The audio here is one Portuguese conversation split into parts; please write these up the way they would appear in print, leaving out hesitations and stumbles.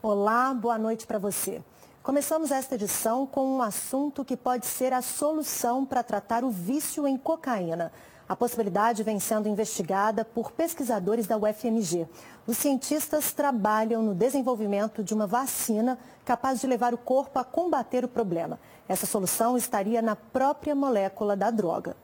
Olá, boa noite para você. Começamos esta edição com um assunto que pode ser a solução para tratar o vício em cocaína. A possibilidade vem sendo investigada por pesquisadores da UFMG. Os cientistas trabalham no desenvolvimento de uma vacina capaz de levar o corpo a combater o problema. Essa solução estaria na própria molécula da droga.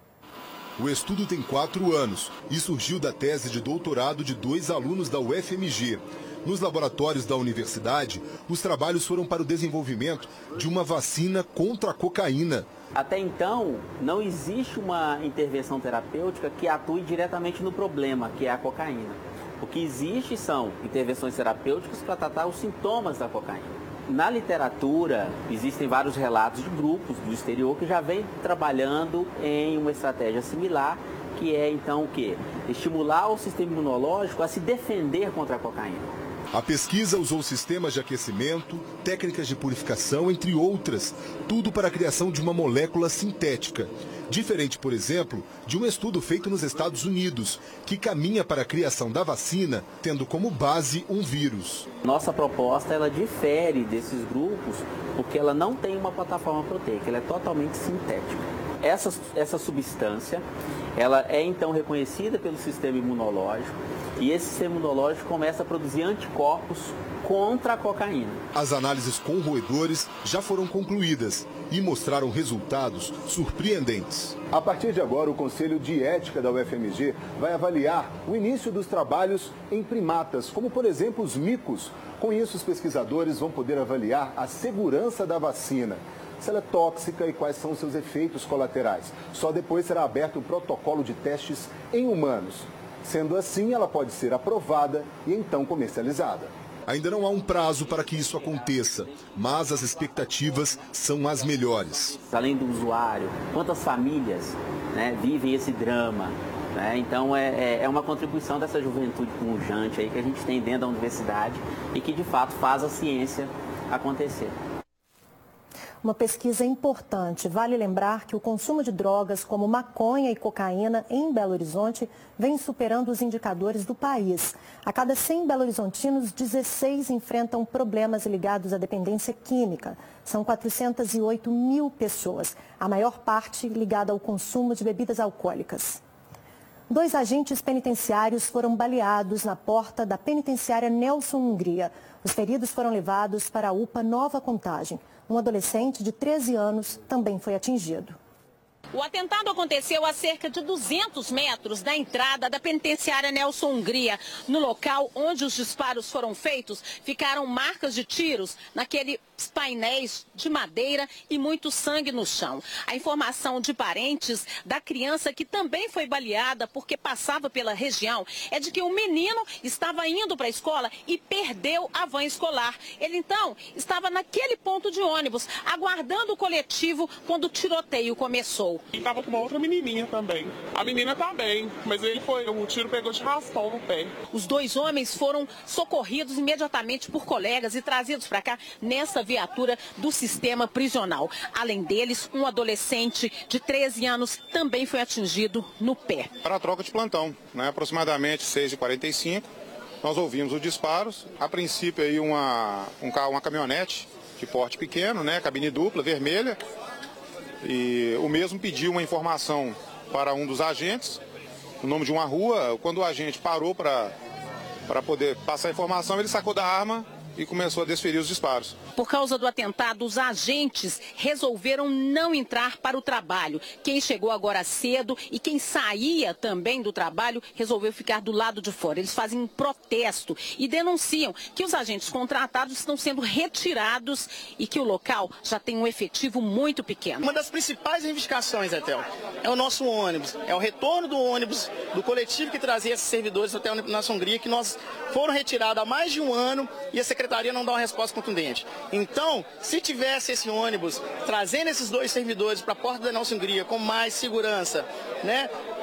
O estudo tem 4 anos e surgiu da tese de doutorado de 2 alunos da UFMG. Nos laboratórios da universidade, os trabalhos foram para o desenvolvimento de uma vacina contra a cocaína. Até então, não existe uma intervenção terapêutica que atue diretamente no problema, que é a cocaína. O que existe são intervenções terapêuticas para tratar os sintomas da cocaína. Na literatura, existem vários relatos de grupos do exterior que já vêm trabalhando em uma estratégia similar, que é então o quê? Estimular o sistema imunológico a se defender contra a cocaína. A pesquisa usou sistemas de aquecimento, técnicas de purificação, entre outras, tudo para a criação de uma molécula sintética. Diferente, por exemplo, de um estudo feito nos Estados Unidos, que caminha para a criação da vacina, tendo como base um vírus. Nossa proposta, ela difere desses grupos, porque ela não tem uma plataforma proteica, ela é totalmente sintética. Essa substância, ela é então reconhecida pelo sistema imunológico e esse sistema imunológico começa a produzir anticorpos contra a cocaína. As análises com roedores já foram concluídas e mostraram resultados surpreendentes. A partir de agora, o Conselho de Ética da UFMG vai avaliar o início dos trabalhos em primatas, como por exemplo os micos. Com isso, os pesquisadores vão poder avaliar a segurança da vacina, se ela é tóxica e quais são os seus efeitos colaterais. Só depois será aberto um protocolo de testes em humanos. Sendo assim, ela pode ser aprovada e então comercializada. Ainda não há um prazo para que isso aconteça, mas as expectativas são as melhores. Além do usuário, quantas famílias, vivem esse drama? Então é uma contribuição dessa juventude pujante aí que a gente tem dentro da universidade e que de fato faz a ciência acontecer. Uma pesquisa importante. Vale lembrar que o consumo de drogas como maconha e cocaína em Belo Horizonte vem superando os indicadores do país. A cada 100 belo-horizontinos, 16 enfrentam problemas ligados à dependência química. São 408 mil pessoas, a maior parte ligada ao consumo de bebidas alcoólicas. 2 agentes penitenciários foram baleados na porta da penitenciária Nelson Hungria. Os feridos foram levados para a UPA Nova Contagem. Um adolescente de 13 anos também foi atingido. O atentado aconteceu a cerca de 200 metros da entrada da penitenciária Nelson Hungria. No local onde os disparos foram feitos, ficaram marcas de tiros naqueles painéis de madeira e muito sangue no chão. A informação de parentes da criança que também foi baleada porque passava pela região é de que um menino estava indo para a escola e perdeu a van escolar. Ele então estava naquele ponto de ônibus, aguardando o coletivo quando o tiroteio começou. Ele estava com uma outra menininha também. A menina está bem, mas o tiro pegou de raspão no pé. Os 2 homens foram socorridos imediatamente por colegas e trazidos para cá nessa viatura do sistema prisional. Além deles, um adolescente de 13 anos também foi atingido no pé. Para a troca de plantão, aproximadamente 6h45, nós ouvimos os disparos. A princípio aí uma caminhonete de porte pequeno, cabine dupla, vermelha. E o mesmo pediu uma informação para um dos agentes, o nome de uma rua. Quando o agente parou para poder passar a informação, ele sacou da arma e começou a desferir os disparos. Por causa do atentado, os agentes resolveram não entrar para o trabalho. Quem chegou agora cedo e quem saía também do trabalho resolveu ficar do lado de fora. Eles fazem um protesto e denunciam que os agentes contratados estão sendo retirados e que o local já tem um efetivo muito pequeno. Uma das principais reivindicações, Etel, é o nosso ônibus, é o retorno do ônibus, do coletivo que trazia esses servidores até a Nelson Hungria, que nós foram retirados há mais de um ano e a secretaria não dá uma resposta contundente. Então, se tivesse esse ônibus trazendo esses 2 servidores para a porta da Nelson Hungria com mais segurança,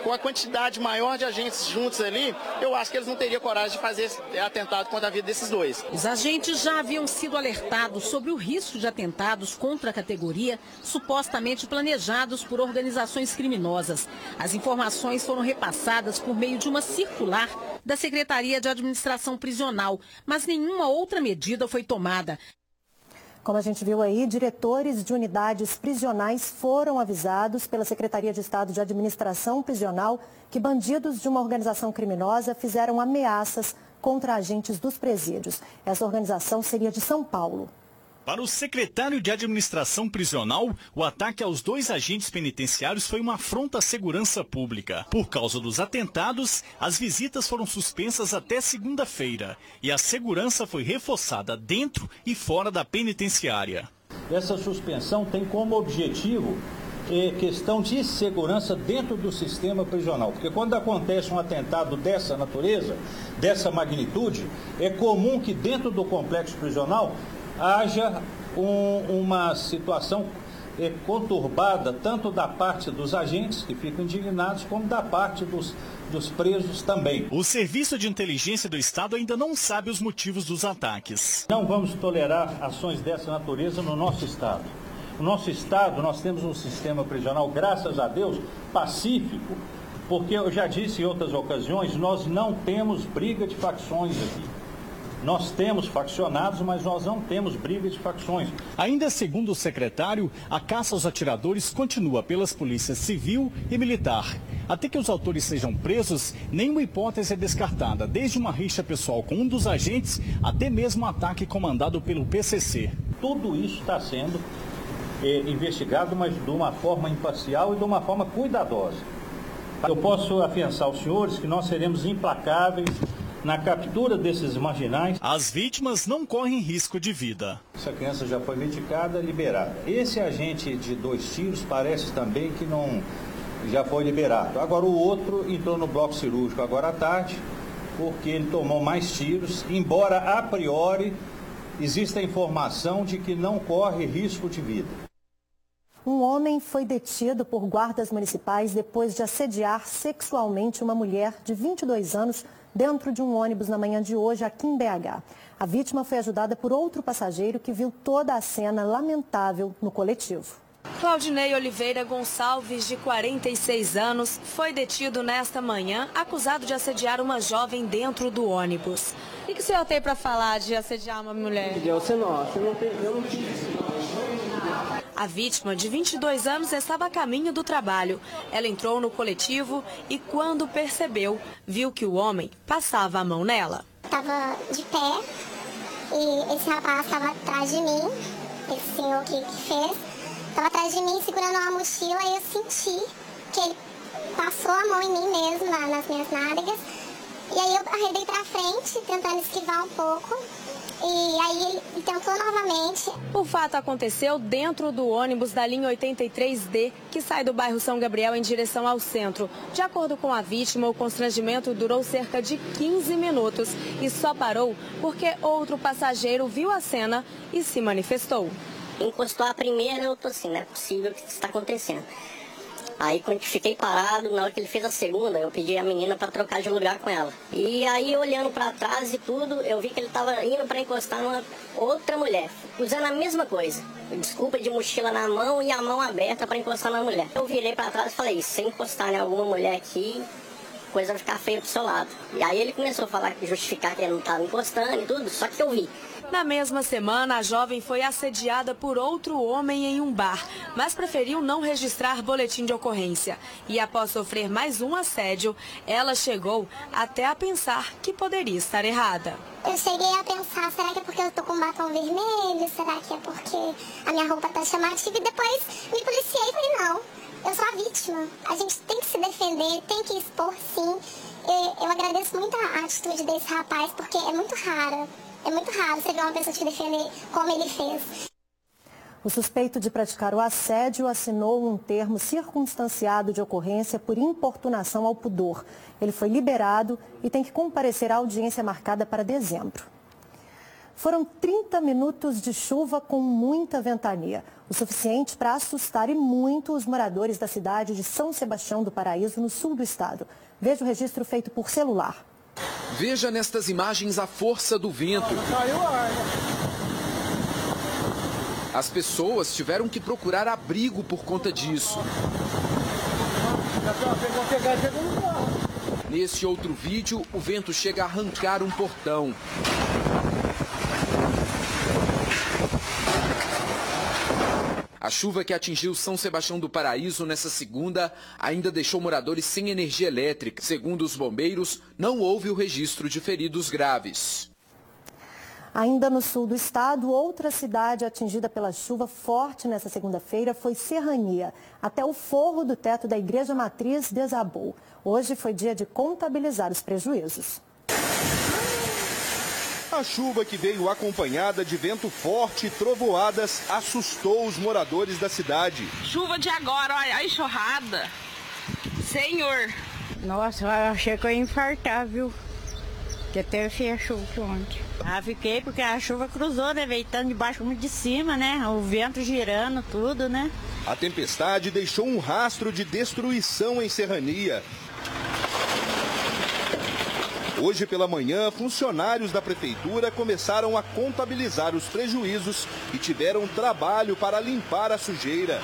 com a quantidade maior de agentes juntos ali, eu acho que eles não teriam coragem de fazer atentado contra a vida desses dois. Os agentes já haviam sido alertados sobre o risco de atentados contra a categoria, supostamente planejados por organizações criminosas. As informações foram repassadas por meio de uma circular da Secretaria de Administração Prisional, mas nenhuma outra medida foi tomada. Como a gente viu aí, diretores de unidades prisionais foram avisados pela Secretaria de Estado de Administração Prisional que bandidos de uma organização criminosa fizeram ameaças contra agentes dos presídios. Essa organização seria de São Paulo. Para o secretário de Administração Prisional, o ataque aos 2 agentes penitenciários foi uma afronta à segurança pública. Por causa dos atentados, as visitas foram suspensas até segunda-feira e a segurança foi reforçada dentro e fora da penitenciária. Essa suspensão tem como objetivo questão de segurança dentro do sistema prisional, porque quando acontece um atentado dessa natureza, dessa magnitude, é comum que dentro do complexo prisional haja uma situação conturbada, tanto da parte dos agentes, que ficam indignados, como da parte dos presos também. O Serviço de Inteligência do Estado ainda não sabe os motivos dos ataques. Não vamos tolerar ações dessa natureza no nosso Estado. No nosso Estado, nós temos um sistema prisional, graças a Deus, pacífico, porque eu já disse em outras ocasiões, nós não temos briga de facções aqui. Nós temos faccionados, mas nós não temos briga de facções. Ainda segundo o secretário, a caça aos atiradores continua pelas polícias civil e militar. Até que os autores sejam presos, nenhuma hipótese é descartada, desde uma rixa pessoal com um dos agentes até mesmo um ataque comandado pelo PCC. Tudo isso está sendo investigado, mas de uma forma imparcial e de uma forma cuidadosa. Eu posso afiançar aos senhores que nós seremos implacáveis na captura desses marginais. As vítimas não correm risco de vida. Essa criança já foi medicada, liberada. Esse agente de 2 tiros parece também que não já foi liberado. Agora o outro entrou no bloco cirúrgico agora à tarde, porque ele tomou mais tiros, embora a priori exista a informação de que não corre risco de vida. Um homem foi detido por guardas municipais depois de assediar sexualmente uma mulher de 22 anos dentro de um ônibus na manhã de hoje aqui em BH. A vítima foi ajudada por outro passageiro que viu toda a cena lamentável no coletivo. Claudinei Oliveira Gonçalves, de 46 anos, foi detido nesta manhã, acusado de assediar uma jovem dentro do ônibus. O que o senhor tem para falar de assediar uma mulher? Eu não fiz. A vítima, de 22 anos, estava a caminho do trabalho. Ela entrou no coletivo e, quando percebeu, viu que o homem passava a mão nela. Estava de pé e esse rapaz estava atrás de mim, esse senhor que fez, estava atrás de mim segurando uma mochila e eu senti que ele passou a mão em mim mesmo, nas minhas nádegas. E aí eu arredei para frente, tentando esquivar um pouco. E aí ele tentou novamente. O fato aconteceu dentro do ônibus da linha 83D, que sai do bairro São Gabriel em direção ao centro. De acordo com a vítima, o constrangimento durou cerca de 15 minutos e só parou porque outro passageiro viu a cena e se manifestou. Encostou a primeira, eu tô assim, não é possível que isso está acontecendo. Aí quando fiquei parado, na hora que ele fez a segunda, eu pedi a menina para trocar de lugar com ela. E aí olhando para trás e tudo, eu vi que ele estava indo para encostar numa outra mulher, usando a mesma coisa. Desculpa, de mochila na mão e a mão aberta para encostar na mulher. Eu virei para trás e falei, se encostar em alguma mulher aqui, a coisa vai ficar feia pro seu lado. E aí ele começou a falar, justificar que ele não estava encostando e tudo, só que eu vi. Na mesma semana, a jovem foi assediada por outro homem em um bar, mas preferiu não registrar boletim de ocorrência. E após sofrer mais um assédio, ela chegou até a pensar que poderia estar errada. Eu cheguei a pensar, será que é porque eu tô com batom vermelho? Será que é porque a minha roupa tá chamativa? E depois me policiei e falei, não, eu sou a vítima. A gente tem que se defender, tem que expor sim. Eu agradeço muito a atitude desse rapaz, porque é muito rara. É muito raro você ver uma pessoa te defender como ele fez. O suspeito de praticar o assédio assinou um termo circunstanciado de ocorrência por importunação ao pudor. Ele foi liberado e tem que comparecer à audiência marcada para dezembro. Foram 30 minutos de chuva com muita ventania, o suficiente para assustar e muito os moradores da cidade de São Sebastião do Paraíso, no sul do estado. Veja o registro feito por celular. Veja nestas imagens a força do vento. As pessoas tiveram que procurar abrigo por conta disso. Nesse outro vídeo, o vento chega a arrancar um portão. A chuva que atingiu São Sebastião do Paraíso nessa segunda ainda deixou moradores sem energia elétrica. Segundo os bombeiros, não houve o registro de feridos graves. Ainda no sul do estado, outra cidade atingida pela chuva forte nessa segunda-feira foi Serrania. Até o forro do teto da Igreja Matriz desabou. Hoje foi dia de contabilizar os prejuízos. A chuva, que veio acompanhada de vento forte e trovoadas, assustou os moradores da cidade. Chuva de agora, olha a enxurrada. Senhor. Nossa, eu achei que eu ia infartar, viu? Que até eu chuva ontem. Fiquei porque a chuva cruzou, né? Veio tanto de baixo como de cima, né? O vento girando, tudo, né? A tempestade deixou um rastro de destruição em Serrania. Hoje pela manhã, funcionários da prefeitura começaram a contabilizar os prejuízos e tiveram trabalho para limpar a sujeira.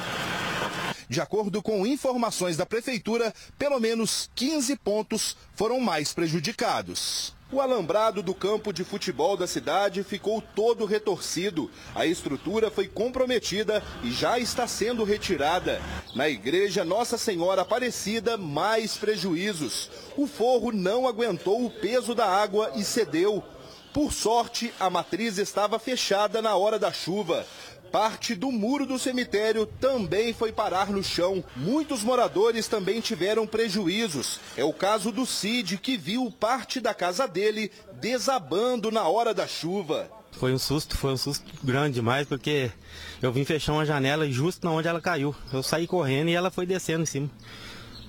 De acordo com informações da prefeitura, pelo menos 15 pontos foram mais prejudicados. O alambrado do campo de futebol da cidade ficou todo retorcido. A estrutura foi comprometida e já está sendo retirada. Na igreja Nossa Senhora Aparecida, mais prejuízos. O forro não aguentou o peso da água e cedeu. Por sorte, a matriz estava fechada na hora da chuva. Parte do muro do cemitério também foi parar no chão. Muitos moradores também tiveram prejuízos. É o caso do Cid, que viu parte da casa dele desabando na hora da chuva. Foi um susto grande demais, porque eu vim fechar uma janela justo na onde ela caiu. Eu saí correndo e ela foi descendo em cima.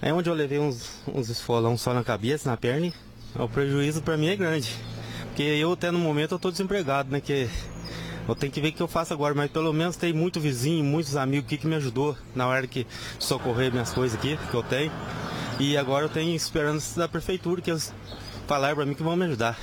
Aí onde eu levei uns esfolão só na cabeça, na perna, o prejuízo para mim é grande. Porque eu até no momento eu estou desempregado, né? Que eu tenho que ver o que eu faço agora, mas pelo menos tem muito vizinho, muitos amigos aqui que me ajudou na hora que socorrer minhas coisas aqui, que eu tenho. E agora eu tenho esperança da prefeitura, que eles falaram para mim que vão me ajudar.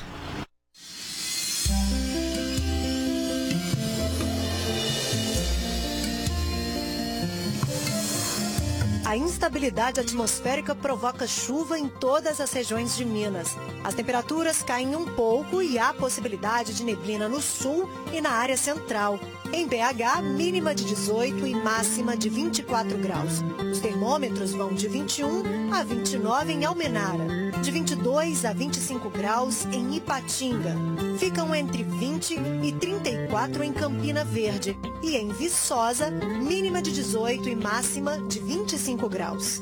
A instabilidade atmosférica provoca chuva em todas as regiões de Minas. As temperaturas caem um pouco e há possibilidade de neblina no sul e na área central. Em BH, mínima de 18 e máxima de 24 graus. Os termômetros vão de 21 a 29 em Almenara, de 22 a 25 graus em Ipatinga. Ficam entre 20 e 34 em Campina Verde. E em Viçosa, mínima de 18 e máxima de 25 graus.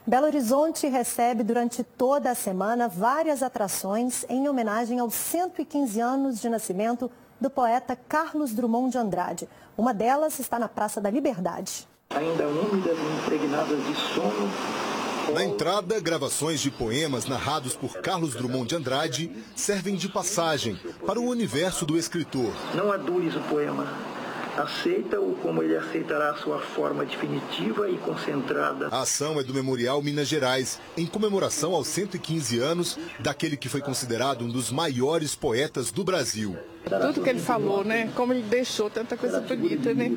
Belo Horizonte recebe durante toda a semana várias atrações em homenagem aos 115 anos de nascimento do poeta Carlos Drummond de Andrade. Uma delas está na Praça da Liberdade. Ainda úmidas e impregnadas de sono. Na entrada, gravações de poemas narrados por Carlos Drummond de Andrade servem de passagem para o universo do escritor. Não adures o poema. Aceita-o como ele aceitará a sua forma definitiva e concentrada. A ação é do Memorial Minas Gerais, em comemoração aos 115 anos daquele que foi considerado um dos maiores poetas do Brasil. Tudo que ele falou, né? Como ele deixou tanta coisa bonita, né?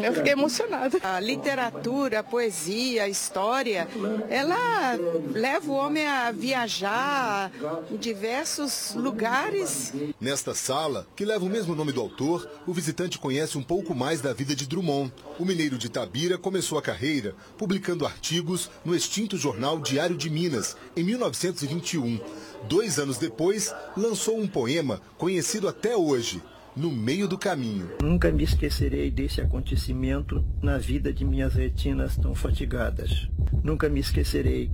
Eu fiquei emocionada. A literatura, a poesia, a história, ela leva o homem a viajar em diversos lugares. Nesta sala, que leva o mesmo nome do autor, o visitante conhece um pouco mais da vida de Drummond. O mineiro de Itabira começou a carreira publicando artigos no extinto jornal Diário de Minas, em 1921. 2 anos depois, lançou um poema conhecido até hoje, No Meio do Caminho. Nunca me esquecerei desse acontecimento na vida de minhas retinas tão fatigadas. Nunca me esquecerei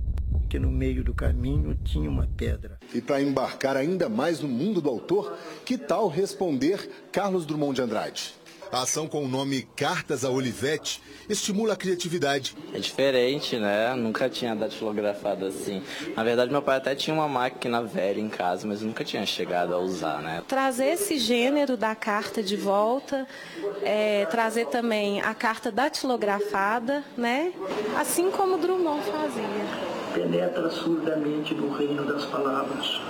que no meio do caminho tinha uma pedra. E para embarcar ainda mais no mundo do autor, que tal responder Carlos Drummond de Andrade? A ação com o nome Cartas a Olivetti estimula a criatividade. É diferente, né? Nunca tinha datilografado assim. Na verdade, meu pai até tinha uma máquina velha em casa, mas nunca tinha chegado a usar, né? Trazer esse gênero da carta de volta, trazer também a carta datilografada, né? Assim como Drummond fazia. Penetra surdamente no reino das palavras.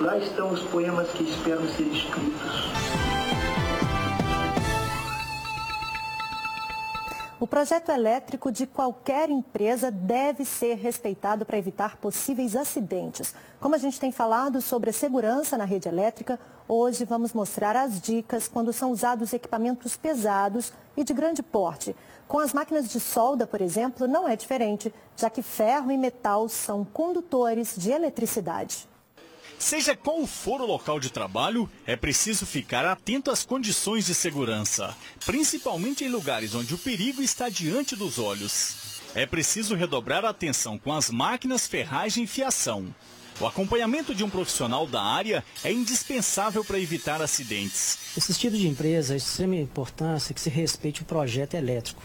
Lá estão os poemas que esperam ser escritos. O projeto elétrico de qualquer empresa deve ser respeitado para evitar possíveis acidentes. Como a gente tem falado sobre a segurança na rede elétrica, hoje vamos mostrar as dicas quando são usados equipamentos pesados e de grande porte. Com as máquinas de solda, por exemplo, não é diferente, já que ferro e metal são condutores de eletricidade. Seja qual for o local de trabalho, é preciso ficar atento às condições de segurança, principalmente em lugares onde o perigo está diante dos olhos. É preciso redobrar a atenção com as máquinas, ferragem e fiação. O acompanhamento de um profissional da área é indispensável para evitar acidentes. Esse tipo de empresa é de extrema importância que se respeite o projeto elétrico.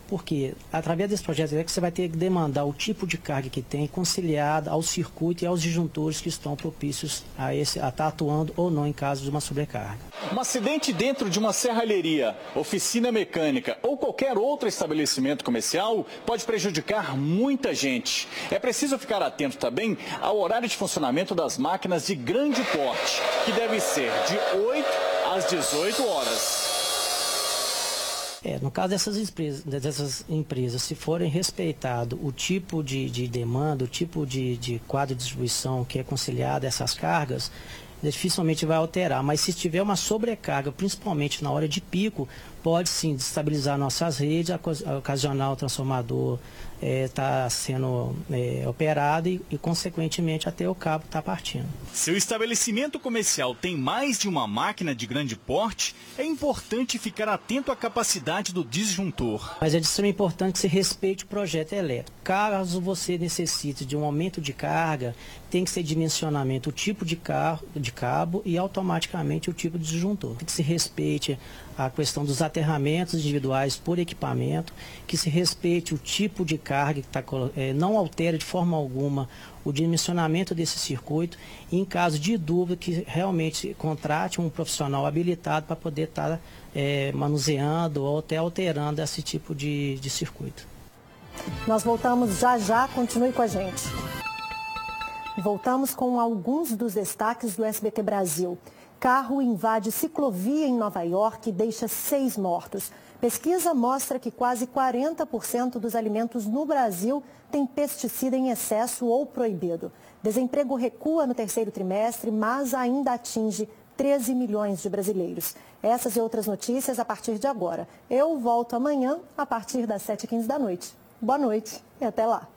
Porque através desse projeto elétrico você vai ter que demandar o tipo de carga que tem conciliada ao circuito e aos disjuntores que estão propícios a estar atuando ou não em caso de uma sobrecarga. Um acidente dentro de uma serralheria, oficina mecânica ou qualquer outro estabelecimento comercial pode prejudicar muita gente. É preciso ficar atento também ao horário de funcionamento das máquinas de grande porte, que deve ser de 8 às 18 horas. No caso dessas empresas, se forem respeitado o tipo de demanda, o tipo de quadro de distribuição que é conciliado a essas cargas, dificilmente vai alterar. Mas se tiver uma sobrecarga, principalmente na hora de pico, pode sim destabilizar nossas redes, ocasionar o transformador está sendo operado e, consequentemente, até o cabo está partindo. Se o estabelecimento comercial tem mais de uma máquina de grande porte, é importante ficar atento à capacidade do disjuntor. Mas é de extrema importância que se respeite o projeto elétrico. Caso você necessite de um aumento de carga, tem que ser dimensionamento o tipo de cabo e automaticamente o tipo de disjuntor. Que se respeite a questão dos aterramentos individuais por equipamento, que se respeite o tipo de carga, que não altere de forma alguma o dimensionamento desse circuito e, em caso de dúvida, que realmente contrate um profissional habilitado para poder estar manuseando ou até alterando esse tipo de circuito. Nós voltamos já, continue com a gente. Voltamos com alguns dos destaques do SBT Brasil. Carro invade ciclovia em Nova York e deixa 6 mortos. Pesquisa mostra que quase 40% dos alimentos no Brasil têm pesticida em excesso ou proibido. Desemprego recua no terceiro trimestre, mas ainda atinge 13 milhões de brasileiros. Essas e outras notícias a partir de agora. Eu volto amanhã a partir das 7h15 da noite. Boa noite e até lá.